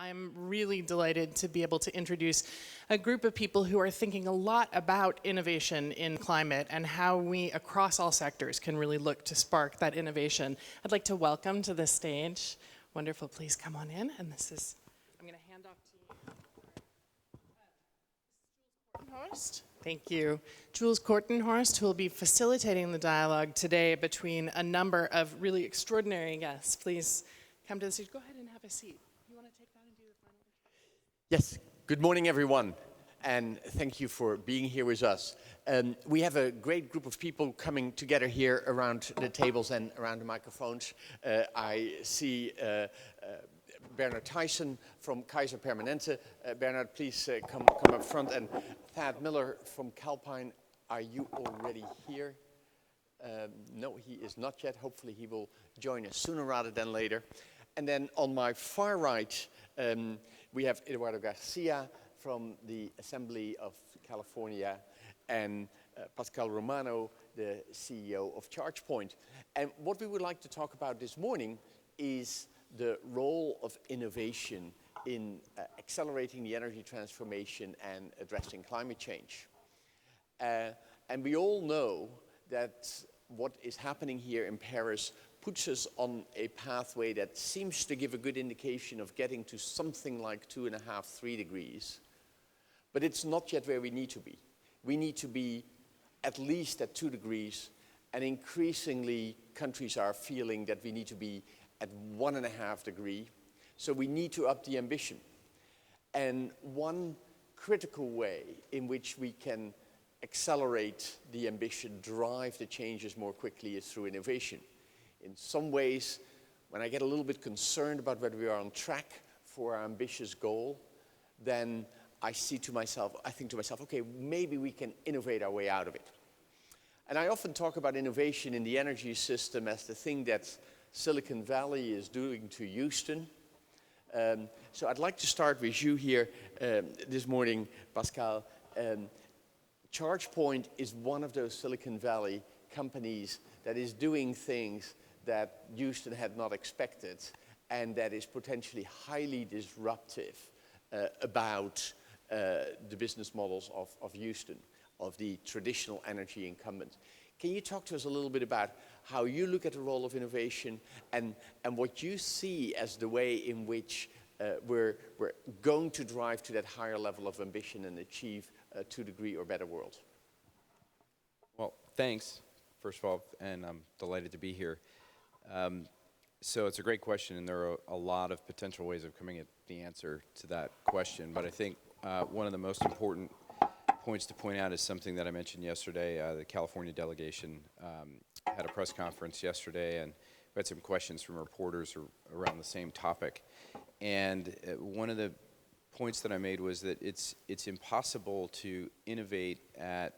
I'm really delighted to be able to introduce a group of people who are thinking a lot about innovation in climate and how we, across all sectors, can really look to spark that innovation. I'd like to welcome to the stage, wonderful, please come on in, and I'm going to hand off to you. Kortenhorst. Thank you. Jules Kortenhorst, who will be facilitating the dialogue today between a number of really extraordinary guests. Please come to the stage. Go ahead and have a seat. You want to take that and do the final? Yes. Good morning, everyone, and thank you for being here with us. We have a great group of people coming together here around the tables and around the microphones. I see Bernard Tyson from Kaiser Permanente. Bernard, please come up front. And Thad Miller from Calpine, are you already here? No, he is not yet. Hopefully he will join us sooner rather than later. And then on my far right, we have Eduardo Garcia from the Assembly of California and Pasquale Romano, the CEO of ChargePoint. And what we would like to talk about this morning is the role of innovation in accelerating the energy transformation and addressing climate change. And we all know that what is happening here in Paris puts us on a pathway that seems to give a good indication of getting to something like 2.5, 3 degrees. But it's not yet where we need to be. We need to be at least at 2 degrees, and increasingly countries are feeling that we need to be at 1.5 degrees. So we need to up the ambition. And one critical way in which we can accelerate the ambition, drive the changes more quickly, is through innovation. In some ways, when I get a little bit concerned about whether we are on track for our ambitious goal, then I think to myself, okay, maybe we can innovate our way out of it. And I often talk about innovation in the energy system as the thing that Silicon Valley is doing to Houston. So I'd like to start with you here this morning, Pascal. ChargePoint is one of those Silicon Valley companies that is doing things that Houston had not expected, and that is potentially highly disruptive about the business models of Houston, of the traditional energy incumbents. Can you talk to us a little bit about how you look at the role of innovation and what you see as the way in which we're going to drive to that higher level of ambition and achieve a 2-degree or better world? Well, thanks, first of all, and I'm delighted to be here. So it's a great question, and there are a lot of potential ways of coming at the answer to that question. But I think one of the most important points to point out is something that I mentioned yesterday. The California delegation had a press conference yesterday, and we had some questions from reporters around the same topic. And one of the points that I made was that it's impossible to innovate at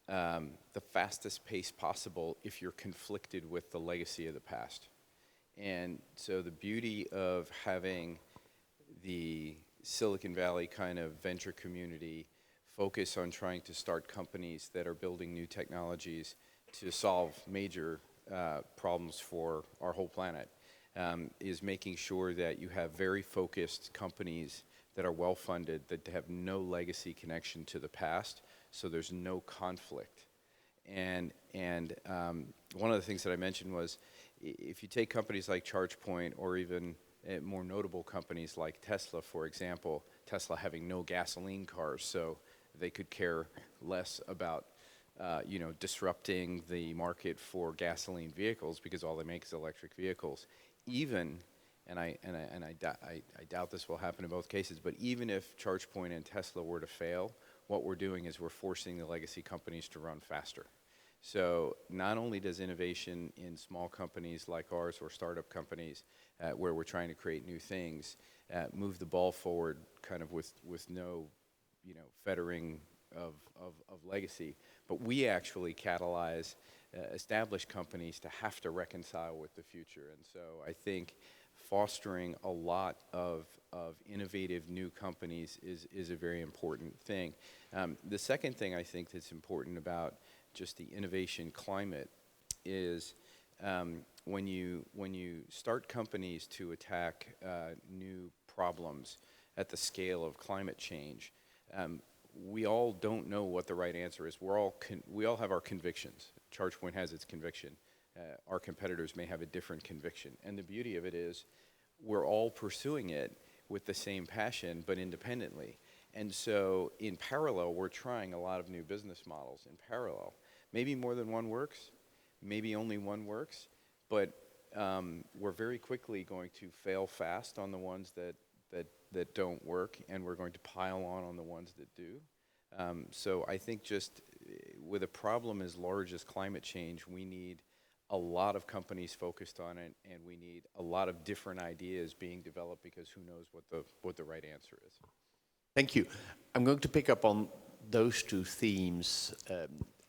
the fastest pace possible if you're conflicted with the legacy of the past. And so the beauty of having the Silicon Valley kind of venture community focus on trying to start companies that are building new technologies to solve major problems for our whole planet is making sure that you have very focused companies that are well-funded, that have no legacy connection to the past, so there's no conflict. And one of the things that I mentioned was, if you take companies like ChargePoint, or even more notable companies like Tesla, for example, Tesla having no gasoline cars, so they could care less about disrupting the market for gasoline vehicles because all they make is electric vehicles. Even, and I doubt this will happen in both cases, but even if ChargePoint and Tesla were to fail, what we're doing is we're forcing the legacy companies to run faster. So not only does innovation in small companies like ours or startup companies where we're trying to create new things move the ball forward kind of with no fettering of legacy, but we actually catalyze established companies to have to reconcile with the future. And so I think fostering a lot of innovative new companies is a very important thing. The second thing I think that's important about just the innovation climate is when you start companies to attack new problems at the scale of climate change, we all don't know what the right answer is. We all have our convictions. ChargePoint has its conviction. Our competitors may have a different conviction. And the beauty of it is we're all pursuing it with the same passion, but independently. And so in parallel, we're trying a lot of new business models in parallel. Maybe more than one works, maybe only one works, but we're very quickly going to fail fast on the ones that don't work, and we're going to pile on the ones that do. So I think just with a problem as large as climate change, we need a lot of companies focused on it, and we need a lot of different ideas being developed, because who knows what the right answer is. Thank you. I'm going to pick up on those two themes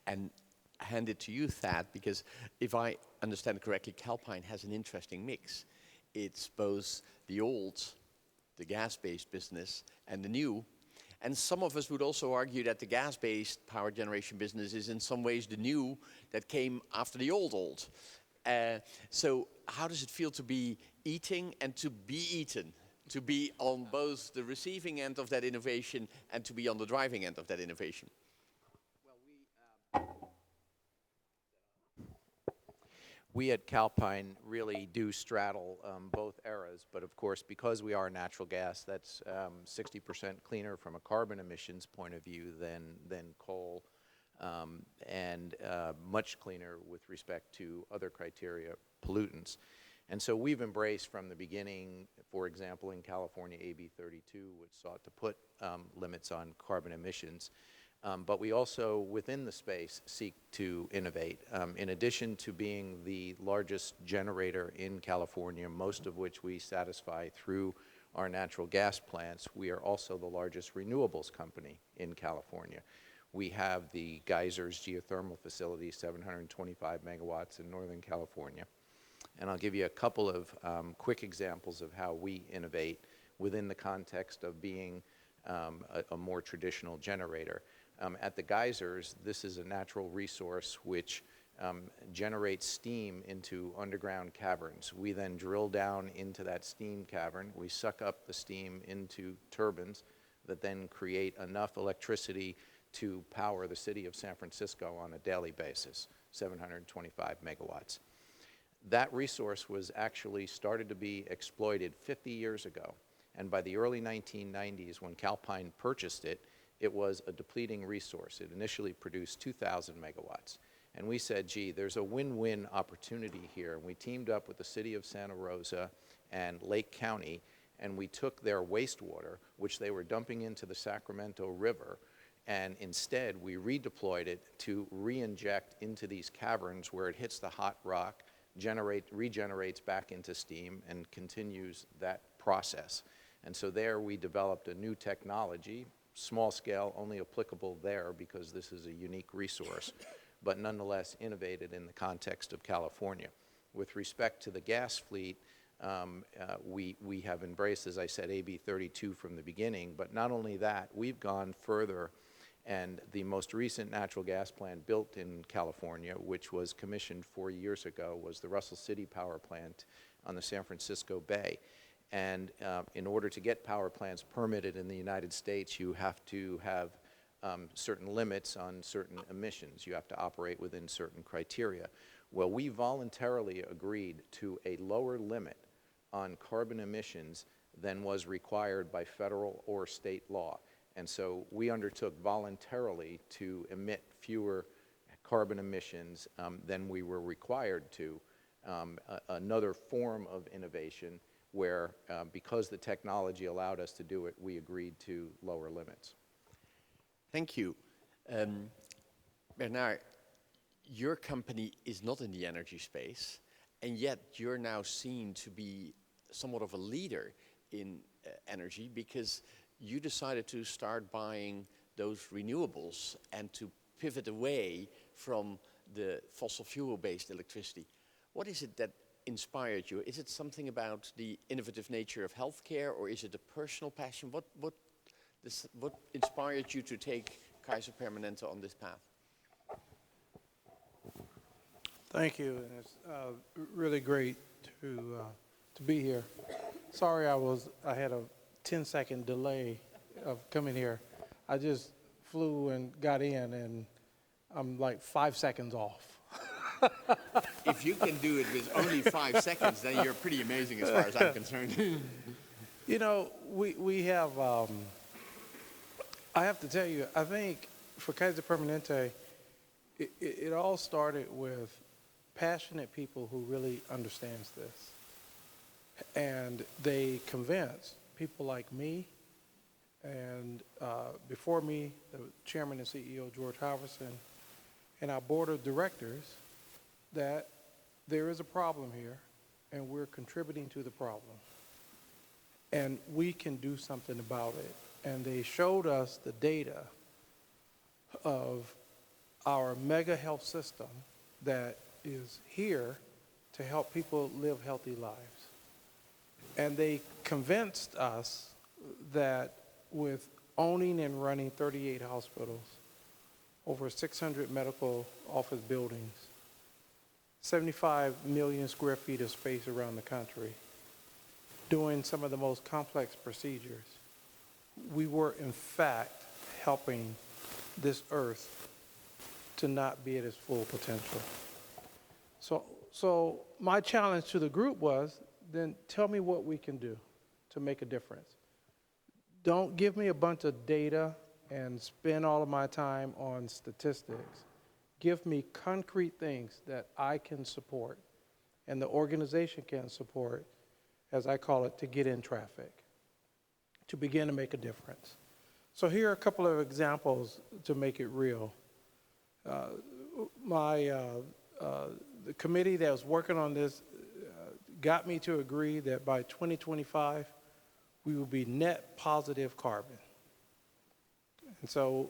and hand it to you, Thad, because if I understand correctly, Calpine has an interesting mix. It's both the old, the gas-based business, and the new. And some of us would also argue that the gas-based power generation business is in some ways the new that came after the old. So how does it feel to be eating and to be eaten? To be on both the receiving end of that innovation and to be on the driving end of that innovation? We at Calpine really do straddle both eras, but of course, because we are natural gas, that's 60% cleaner from a carbon emissions point of view than coal, and much cleaner with respect to other criteria, pollutants. And so we've embraced from the beginning, for example, in California, AB 32, which sought to put limits on carbon emissions. But we also, within the space, seek to innovate. In addition to being the largest generator in California, most of which we satisfy through our natural gas plants, we are also the largest renewables company in California. We have the Geysers geothermal facility, 725 megawatts in Northern California. And I'll give you a couple of quick examples of how we innovate within the context of being a more traditional generator. At the geysers, this is a natural resource which generates steam into underground caverns. We then drill down into that steam cavern. We suck up the steam into turbines that then create enough electricity to power the city of San Francisco on a daily basis, 725 megawatts. That resource was actually started to be exploited 50 years ago. And by the early 1990s, when Calpine purchased it, it was a depleting resource. It initially produced 2,000 megawatts. And we said, gee, there's a win-win opportunity here. And we teamed up with the city of Santa Rosa and Lake County, and we took their wastewater, which they were dumping into the Sacramento River, and instead we redeployed it to re-inject into these caverns where it hits the hot rock, regenerates back into steam, and continues that process. And so there we developed a new technology, small scale, only applicable there because this is a unique resource, but nonetheless innovated in the context of California. With respect to the gas fleet, we have embraced, as I said, AB 32 from the beginning, but not only that, we've gone further, and the most recent natural gas plant built in California, which was commissioned 4 years ago, was the Russell City Power Plant on the San Francisco Bay. And in order to get power plants permitted in the United States, you have to have certain limits on certain emissions. You have to operate within certain criteria. Well, we voluntarily agreed to a lower limit on carbon emissions than was required by federal or state law. And so we undertook voluntarily to emit fewer carbon emissions than we were required to, another form of innovation where, because the technology allowed us to do it, we agreed to lower limits. Thank you. Bernard, your company is not in the energy space, and yet you're now seen to be somewhat of a leader in energy because you decided to start buying those renewables and to pivot away from the fossil fuel-based electricity. What is it that inspired you? Is it something about the innovative nature of healthcare, or is it a personal passion? What inspired you to take Kaiser Permanente on this path? Thank you, and it's really great to be here. Sorry I had a 10-second delay of coming here. I just flew and got in, and I'm like 5 seconds off. If you can do it with only 5 seconds, then you're pretty amazing as far as I'm concerned. You know, we have, I have to tell you, I think for Kaiser Permanente, it all started with passionate people who really understands this. And they convinced people like me and before me, the chairman and CEO, George Halverson, and our board of directors that there is a problem here and we're contributing to the problem. And we can do something about it. And they showed us the data of our mega health system that is here to help people live healthy lives. And they convinced us that with owning and running 38 hospitals, over 600 medical office buildings, 75 million square feet of space around the country, doing some of the most complex procedures, we were in fact helping this earth to not be at its full potential. So my challenge to the group was, then tell me what we can do to make a difference. Don't give me a bunch of data and spend all of my time on statistics. Give me concrete things that I can support and the organization can support, as I call it, to get in traffic, to begin to make a difference. So here are a couple of examples to make it real. The committee that was working on this got me to agree that by 2025, we will be net positive carbon. And so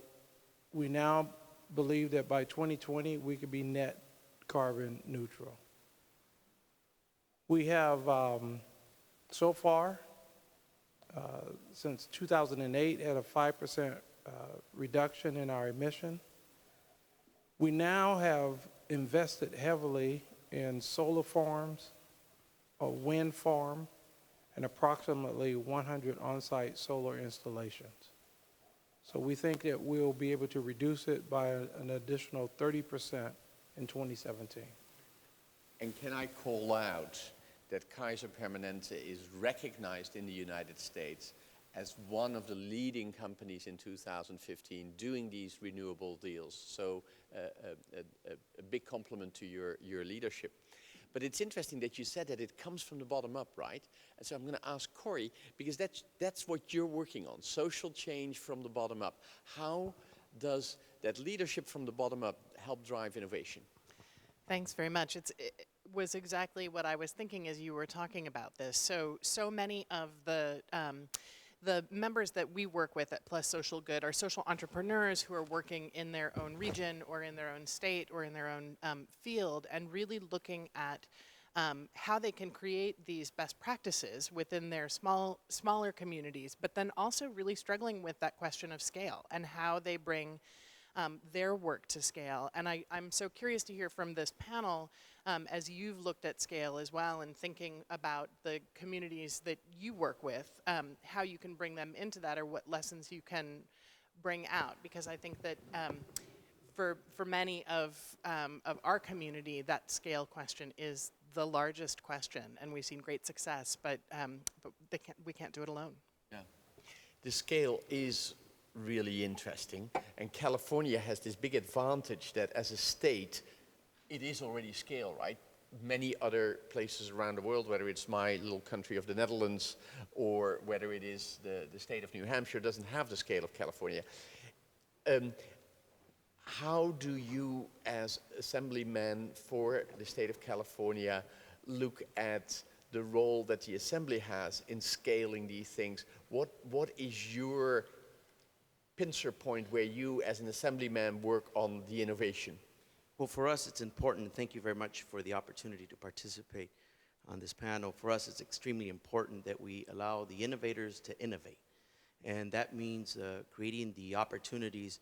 we now believe that by 2020, we could be net carbon neutral. We have, so far, since 2008, had a 5% reduction in our emission. We now have invested heavily in solar farms, a wind farm, and approximately 100 on-site solar installations. So we think that we'll be able to reduce it by an additional 30% in 2017. And can I call out that Kaiser Permanente is recognized in the United States as one of the leading companies in 2015 doing these renewable deals. So a big compliment to your leadership. But it's interesting that you said that it comes from the bottom up, right? And so I'm going to ask Corey, because that's what you're working on, social change from the bottom up. How does that leadership from the bottom up help drive innovation? Thanks very much. It was exactly what I was thinking as you were talking about this. So many of the members that we work with at Plus Social Good are social entrepreneurs who are working in their own region or in their own state or in their own field, and really looking at how they can create these best practices within their smaller communities, but then also really struggling with that question of scale and how they bring their work to scale. And I'm so curious to hear from this panel, as you've looked at scale as well and thinking about the communities that you work with, how you can bring them into that or what lessons you can bring out. Because I think that for many of our community, that scale question is the largest question, and we've seen great success, but we can't do it alone. Yeah. The scale is really interesting, and California has this big advantage that as a state, it is already scale, right? Many other places around the world, whether it's my little country of the Netherlands or whether it is the state of New Hampshire, doesn't have the scale of California. How do you, as assemblyman for the state of California, look at the role that the assembly has in scaling these things? What is your pincer point where you, as an assemblyman, work on the innovation? Well, for us, it's important, and thank you very much for the opportunity to participate on this panel. For us, it's extremely important that we allow the innovators to innovate. And that means creating the opportunities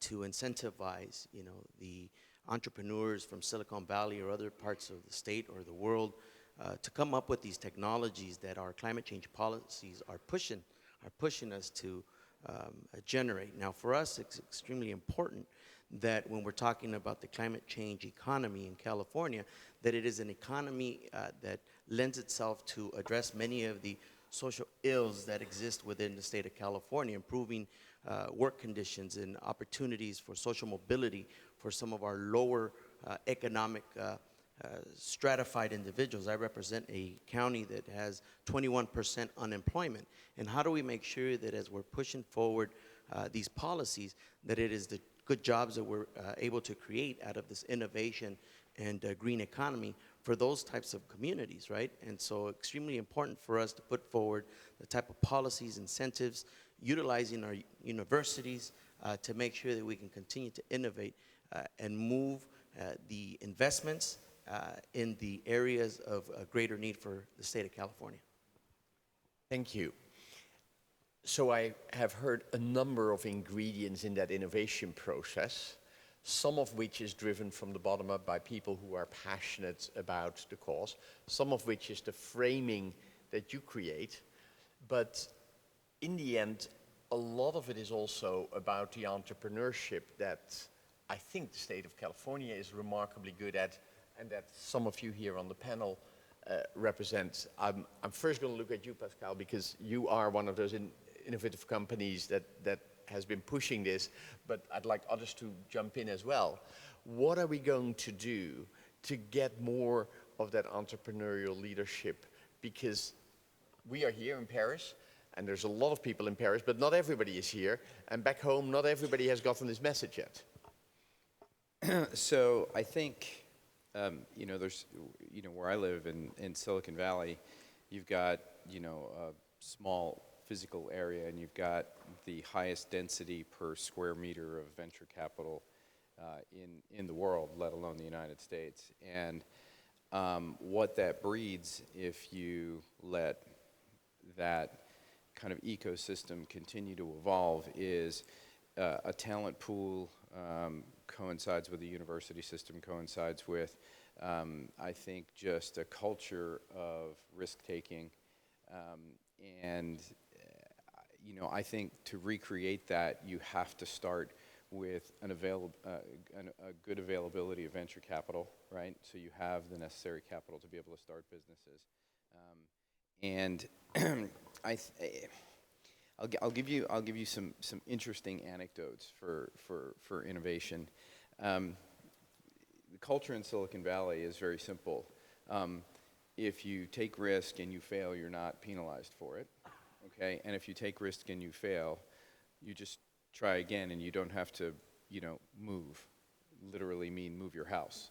to incentivize, the entrepreneurs from Silicon Valley or other parts of the state or the world to come up with these technologies that our climate change policies are pushing us to generate. Now, for us, it's extremely important that when we're talking about the climate change economy in California, that it is an economy that lends itself to address many of the social ills that exist within the state of California, improving work conditions and opportunities for social mobility for some of our lower economic stratified individuals. I represent a county that has 21% unemployment. And how do we make sure that as we're pushing forward these policies, that it is the good jobs that we're able to create out of this innovation and green economy for those types of communities, right? And so extremely important for us to put forward the type of policies, incentives, utilizing our universities to make sure that we can continue to innovate and move the investments in the areas of greater need for the state of California. Thank you. So I have heard a number of ingredients in that innovation process, some of which is driven from the bottom up by people who are passionate about the cause, some of which is the framing that you create. But in the end, a lot of it is also about the entrepreneurship that I think the state of California is remarkably good at, and that some of you here on the panel represent. I'm first going to look at you, Pasquale, because you are one of those innovative companies that has been pushing this, but I'd like others to jump in as well. What are we going to do to get more of that entrepreneurial leadership? Because we are here in Paris, and there's a lot of people in Paris, but not everybody is here, and back home, not everybody has gotten this message yet. So I think, there's, where I live in Silicon Valley, you've got, a small physical area, and you've got the highest density per square meter of venture capital in the world, let alone the United States. And what that breeds, if you let that kind of ecosystem continue to evolve, is a talent pool, coincides with the university system, coincides with, I think, just a culture of risk-taking. I think to recreate that, you have to start with a good availability of venture capital, right? So you have the necessary capital to be able to start businesses. I'll give you some interesting anecdotes for innovation. The culture in Silicon Valley is very simple. If you take risk and you fail, you're not penalized for it. Okay, and if you take risk and you fail, you just try again, and you don't have to, move. Literally mean move your house,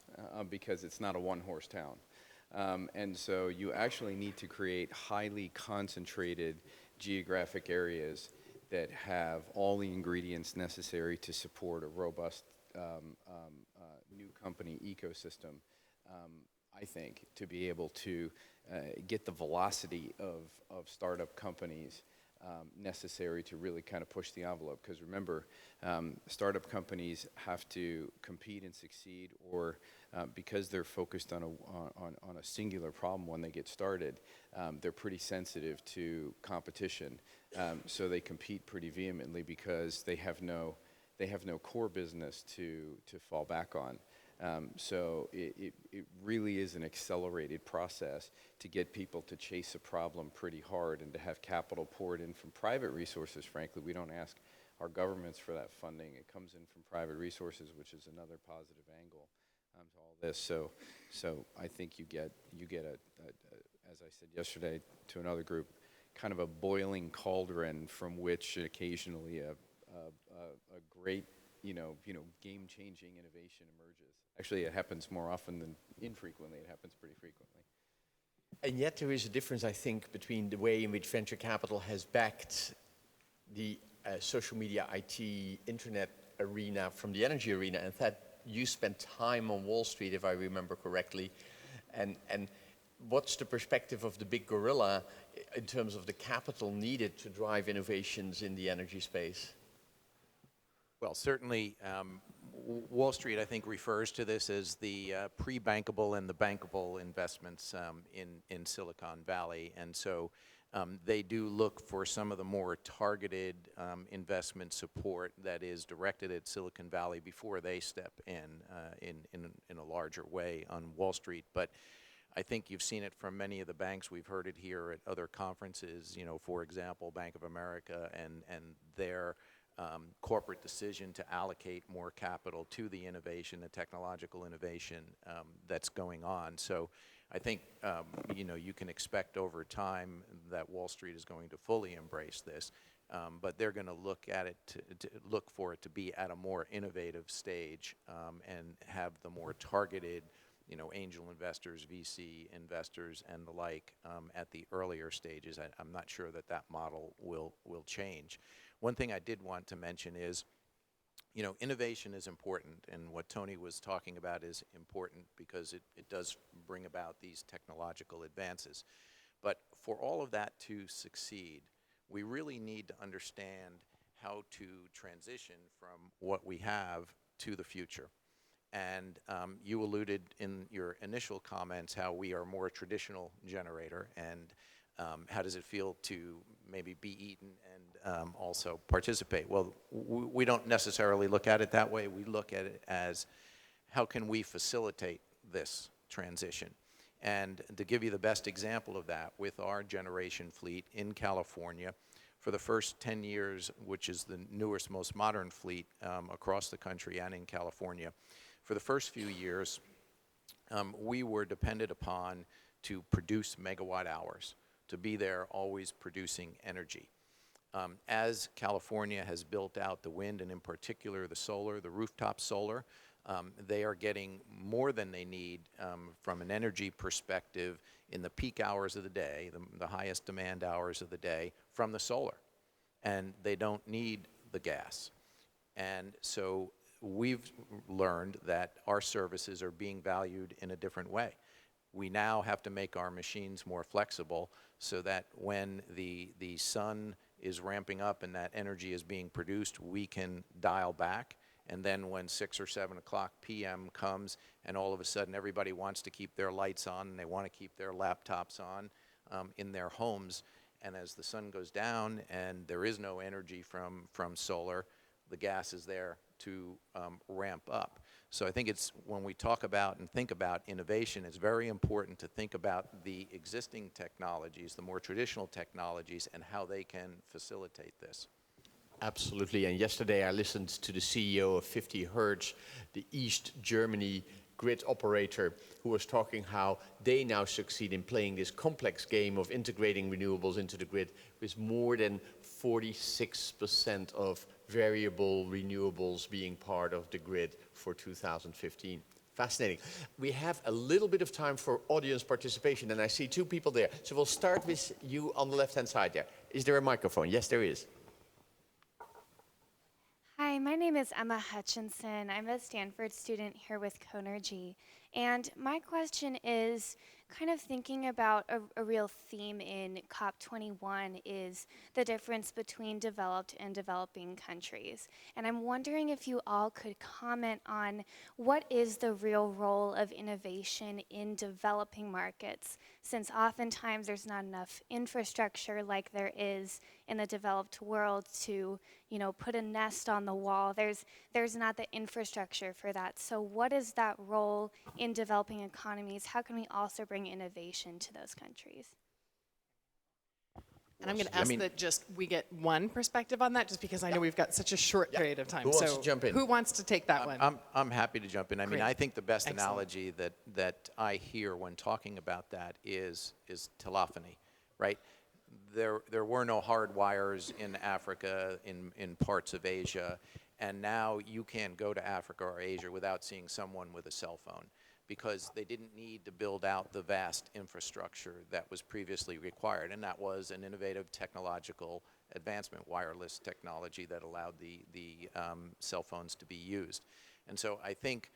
because it's not a one-horse town. And so you actually need to create highly concentrated geographic areas that have all the ingredients necessary to support a robust new company ecosystem, I think, to be able to get the velocity of startup companies necessary to really kind of push the envelope. Because remember, startup companies have to compete and succeed, or because they're focused on a singular problem when they get started, they're pretty sensitive to competition. So they compete pretty vehemently because they have no core business to fall back on. So it really is an accelerated process to get people to chase a problem pretty hard and to have capital poured in from private resources. Frankly, we don't ask our governments for that funding. It comes in from private resources, which is another positive angle to all this. So I think you get as I said yesterday to another group, kind of a boiling cauldron from which occasionally a great game-changing innovation emerges. Actually, it happens more often than infrequently. It happens pretty frequently. And yet there is a difference, I think, between the way in which venture capital has backed the social media, IT, internet arena from the energy arena, and that you spent time on Wall Street, if I remember correctly. And what's the perspective of the big gorilla in terms of the capital needed to drive innovations in the energy space? Well, certainly Wall Street, I think, refers to this as the pre-bankable and the bankable investments in Silicon Valley. And so they do look for some of the more targeted investment support that is directed at Silicon Valley before they step in a larger way on Wall Street. But I think you've seen it from many of the banks. We've heard it here at other conferences, you know, for example, Bank of America and their corporate decision to allocate more capital to the innovation, the technological innovation that's going on. So I think, you know, you can expect over time that Wall Street is going to fully embrace this, but they're going to look at it, to look for it to be at a more innovative stage and have the more targeted, you know, angel investors, VC investors, and the like at the earlier stages. I'm not sure that that model will change. One thing I did want to mention is, you know, innovation is important, and what Tony was talking about is important because it does bring about these technological advances. But for all of that to succeed, we really need to understand how to transition from what we have to the future. And you alluded in your initial comments how we are a more traditional generator, and how does it feel to maybe be eaten and also participate? Well, we don't necessarily look at it that way. We look at it as how can we facilitate this transition? And to give you the best example of that, with our generation fleet in California, for the first 10 years, which is the newest, most modern fleet across the country and in California, for the first few years, we were dependent upon to produce megawatt hours, to be there always producing energy. As California has built out the wind, and in particular the solar, the rooftop solar, they are getting more than they need from an energy perspective in the peak hours of the day, the highest demand hours of the day, from the solar. And they don't need the gas. And so we've learned that our services are being valued in a different way. We now have to make our machines more flexible so that when the sun is ramping up and that energy is being produced, we can dial back. And then when 6 or 7 o'clock p.m. comes and all of a sudden everybody wants to keep their lights on and they want to keep their laptops on in their homes, and as the sun goes down and there is no energy from solar, the gas is there to ramp up. So I think it's, when we talk about and think about innovation, it's very important to think about the existing technologies, the more traditional technologies, and how they can facilitate this. Absolutely, and yesterday I listened to the CEO of 50 Hertz, the East Germany grid operator, who was talking how they now succeed in playing this complex game of integrating renewables into the grid with more than 46% of variable renewables being part of the grid for 2015. Fascinating. We have a little bit of time for audience participation, and I see 2 people there. So we'll start with you on the left-hand side there. Is there a microphone? Yes, there is. Hi, my name is Emma Hutchinson. I'm a Stanford student here with Conergy. And my question is kind of thinking about a real theme in COP21 is the difference between developed and developing countries. And I'm wondering if you all could comment on what is the real role of innovation in developing markets, since oftentimes there's not enough infrastructure like there is in the developed world to, you know, put a nest on the wall. There's not the infrastructure for that. So what is that role in developing economies? How can we also bring innovation to those countries? And I'm going to ask that just we get one perspective on that, just because I know we've got such a short period of time. Who wants to jump in? Who wants to take that one? I'm happy to jump in. I mean, Great. I think the best Excellent. analogy that I hear when talking about that is telephony, right? There were no hard wires in Africa, in parts of Asia, and now you can't go to Africa or Asia without seeing someone with a cell phone, because they didn't need to build out the vast infrastructure that was previously required, and that was an innovative technological advancement, wireless technology that allowed the cell phones to be used. And so I think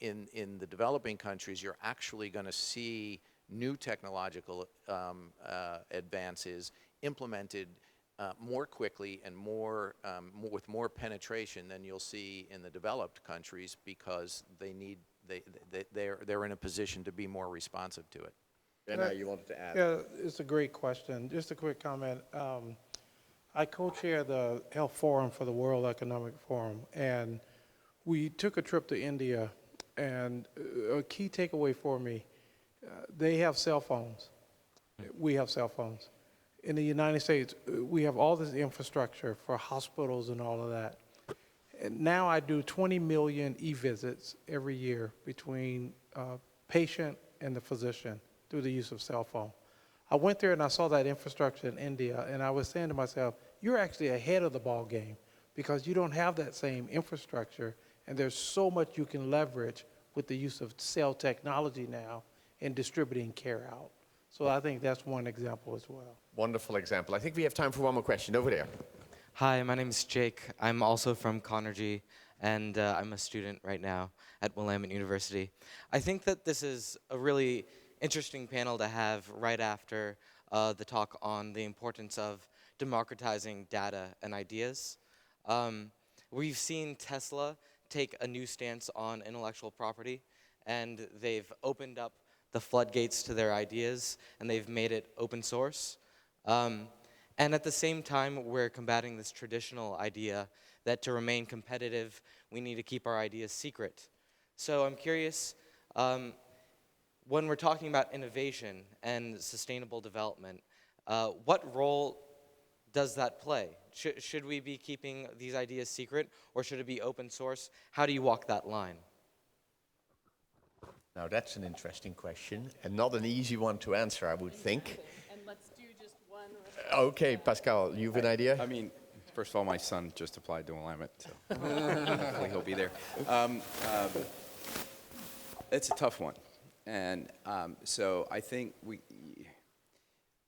in the developing countries, you're actually going to see new technological advances implemented more quickly and with more penetration than you'll see in the developed countries, because they're in a position to be more responsive to it. Jenna, you wanted to add? Yeah, it's a great question. Just a quick comment. I co-chair the Health Forum for the World Economic Forum, and we took a trip to India, and a key takeaway for me, they have cell phones. We have cell phones. In the United States, we have all this infrastructure for hospitals and all of that. And now I do 20 million e-visits every year between patient and the physician through the use of cell phone. I went there and I saw that infrastructure in India, and I was saying to myself, you're actually ahead of the ball game, because you don't have that same infrastructure, and there's so much you can leverage with the use of cell technology now in distributing care out. So I think that's one example as well. Wonderful example. I think we have time for one more question. Over there. Hi, my name is Jake. I'm also from Connergy, and I'm a student right now at Willamette University. I think that this is a really interesting panel to have right after the talk on the importance of democratizing data and ideas. We've seen Tesla take a new stance on intellectual property, and they've opened up the floodgates to their ideas, and they've made it open source. And at the same time, we're combating this traditional idea that to remain competitive, we need to keep our ideas secret. So I'm curious, when we're talking about innovation and sustainable development, what role does that play? Should we be keeping these ideas secret, or should it be open source? How do you walk that line? Now that's an interesting question, and not an easy one to answer, I would think. And let's do just one. Okay, Pascal, you have an idea? I mean, first of all, my son just applied to Willamette, so hopefully he'll be there. It's a tough one. And so I think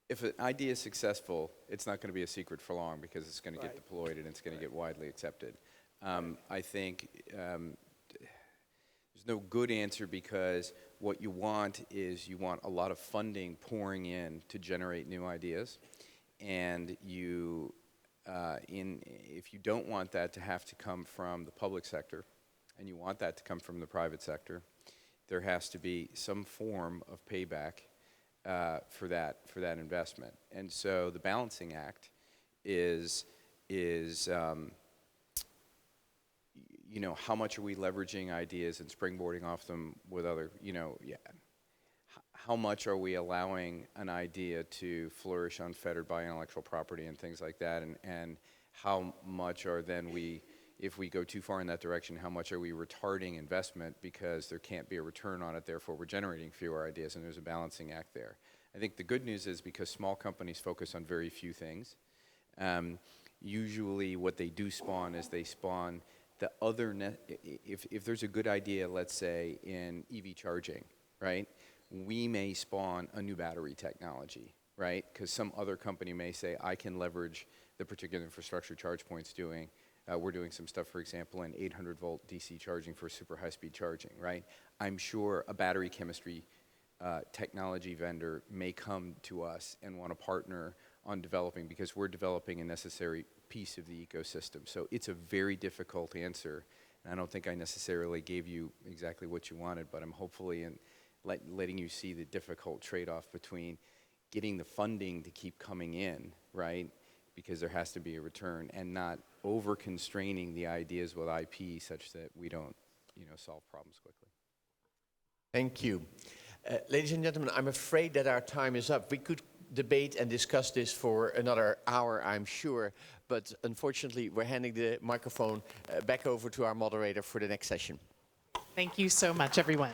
if an idea is successful, it's not going to be a secret for long, because it's going to get deployed and it's going to get widely accepted. I think there's no good answer, because what you want is you want a lot of funding pouring in to generate new ideas. And if you don't want that to have to come from the public sector, and you want that to come from the private sector, there has to be some form of payback for that investment. And so the balancing act is how much are we leveraging ideas and springboarding off them with other, how much are we allowing an idea to flourish unfettered by intellectual property and things like that, and how much are then if we go too far in that direction, how much are we retarding investment because there can't be a return on it, therefore we're generating fewer ideas, and there's a balancing act there. I think the good news is, because small companies focus on very few things, usually what they do spawn is they spawn the other, if there's a good idea, let's say, in EV charging, right, we may spawn a new battery technology, right, because some other company may say, I can leverage the particular infrastructure ChargePoint's doing. We're doing some stuff, for example, in 800-volt DC charging for super high-speed charging, right? I'm sure a battery chemistry technology vendor may come to us and want to partner on developing, because we're developing a necessary piece of the ecosystem. So it's a very difficult answer, and I don't think I necessarily gave you exactly what you wanted, but I'm hopefully letting you see the difficult trade-off between getting the funding to keep coming in, right, because there has to be a return, and not over-constraining the ideas with IP such that we don't, solve problems quickly. Thank you. Ladies and gentlemen, I'm afraid that our time is up. We could debate and discuss this for another hour, I'm sure, but unfortunately we're handing the microphone back over to our moderator for the next session. Thank you so much, everyone.